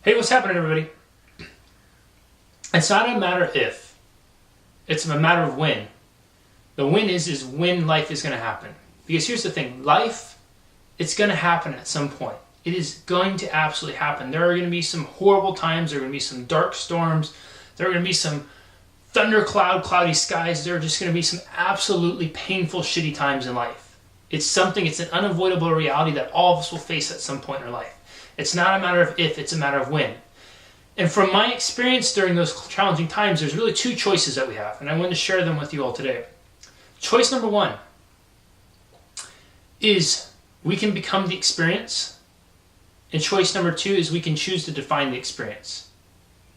Hey, what's happening, everybody? It's not a matter of if, it's a matter of when. The when is when life is going to happen. Because here's the thing, life, it's going to happen at some point. It is going to absolutely happen. There are going to be some horrible times, there are going to be some dark storms, there are going to be some thundercloud, cloudy skies, there are just going to be some absolutely painful, shitty times in life. It's an unavoidable reality that all of us will face at some point in our life. It's not a matter of if, it's a matter of when. And from my experience during those challenging times, there's really two choices that we have, and I want to share them with you all today. Choice number one is we can become the experience, and choice number two is we can choose to define the experience.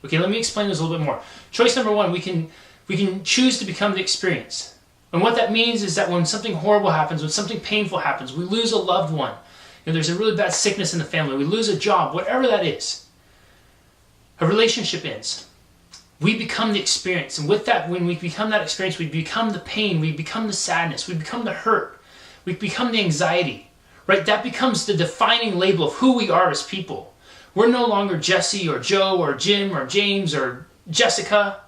Okay, let me explain this a little bit more. Choice number one, we can choose to become the experience. And what that means is that when something horrible happens, when something painful happens, we lose a loved one, there's a really bad sickness in the family, we lose a job, whatever that is, a relationship ends, we become the experience. And with that, when we become that experience, we become the pain, we become the sadness, we become the hurt, we become the anxiety, right? That becomes the defining label of who we are as people. We're no longer Jesse or Joe or Jim or James or Jessica.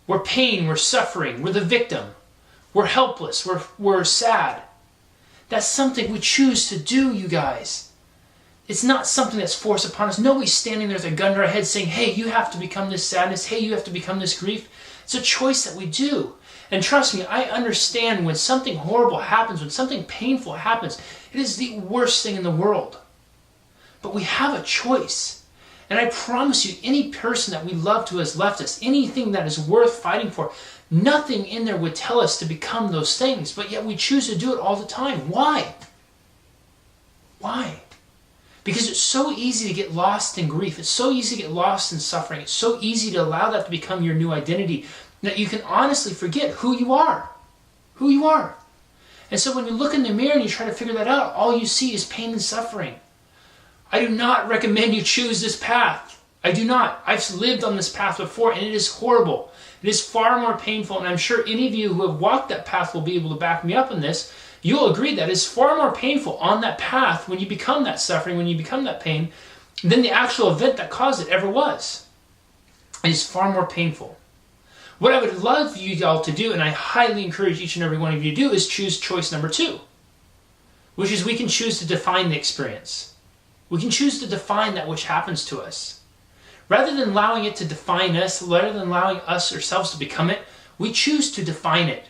We're pain, we're suffering, we're the victim, we're helpless, we're sad. That's something we choose to do, you guys. It's not something that's forced upon us. Nobody's standing there with a gun to our head saying, hey, you have to become this sadness. Hey, you have to become this grief. It's a choice that we do. And trust me, I understand when something horrible happens, when something painful happens, it is the worst thing in the world. But we have a choice. And I promise you, any person that we loved who has left us, anything that is worth fighting for, nothing in there would tell us to become those things, but yet we choose to do it all the time. Why? Why? Because it's so easy to get lost in grief. It's so easy to get lost in suffering. It's so easy to allow that to become your new identity that you can honestly forget who you are. Who you are. And so when you look in the mirror and you try to figure that out, all you see is pain and suffering. I do not recommend you choose this path. I do not. I've lived on this path before and it is horrible. It is far more painful, and I'm sure any of you who have walked that path will be able to back me up on this. You'll agree that it's far more painful on that path when you become that suffering, when you become that pain, than the actual event that caused it ever was. It is far more painful. What I would love you all to do, and I highly encourage each and every one of you to do, is choose choice number two, which is we can choose to define the experience. We can choose to define that which happens to us. Rather than allowing it to define us, rather than allowing us ourselves to become it, we choose to define it.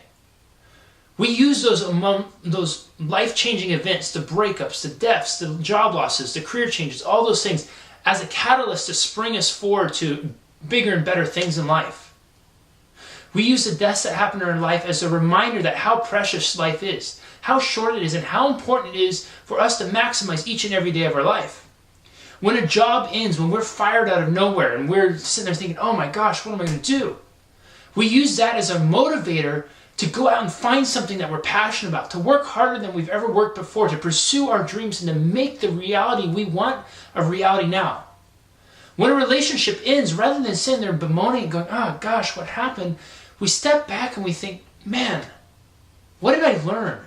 We use those life-changing events, the breakups, the deaths, the job losses, the career changes, all those things as a catalyst to spring us forward to bigger and better things in life. We use the deaths that happen in our life as a reminder that how precious life is, how short it is, and how important it is for us to maximize each and every day of our life. When a job ends, when we're fired out of nowhere and we're sitting there thinking, oh my gosh, what am I going to do? We use that as a motivator to go out and find something that we're passionate about, to work harder than we've ever worked before, to pursue our dreams and to make the reality we want a reality now. When a relationship ends, rather than sitting there bemoaning and going, oh gosh, what happened? We step back and we think, man, what did I learn?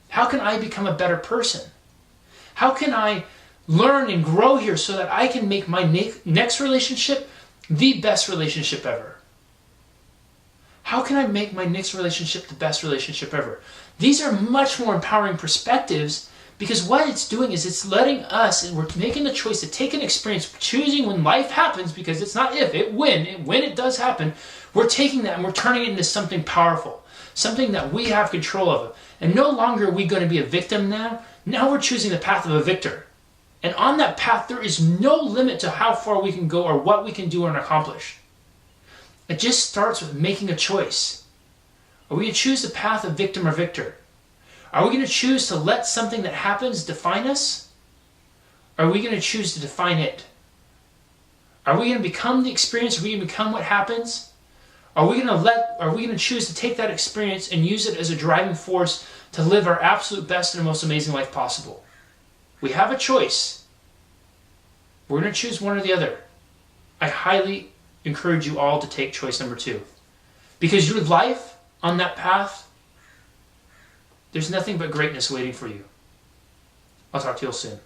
How can I become a better person? How can I learn and grow here so that I can make my next relationship the best relationship ever? How can I make my next relationship the best relationship ever? These are much more empowering perspectives because what it's doing is it's letting us, and we're making the choice to take an experience, choosing when life happens, because it's not if, when it does happen, we're taking that and we're turning it into something powerful, something that we have control of. And no longer are we going to be a victim now. Now we're choosing the path of a victor. And on that path, there is no limit to how far we can go or what we can do and accomplish. It just starts with making a choice. Are we going to choose the path of victim or victor? Are we going to choose to let something that happens define us? Or are we going to choose to define it? Are we going to become the experience? Are we going to become what happens? Are we going to choose to take that experience and use it as a driving force to live our absolute best and most amazing life possible? We have a choice. We're going to choose one or the other. I highly encourage you all to take choice number two. Because your life on that path, there's nothing but greatness waiting for you. I'll talk to you all soon.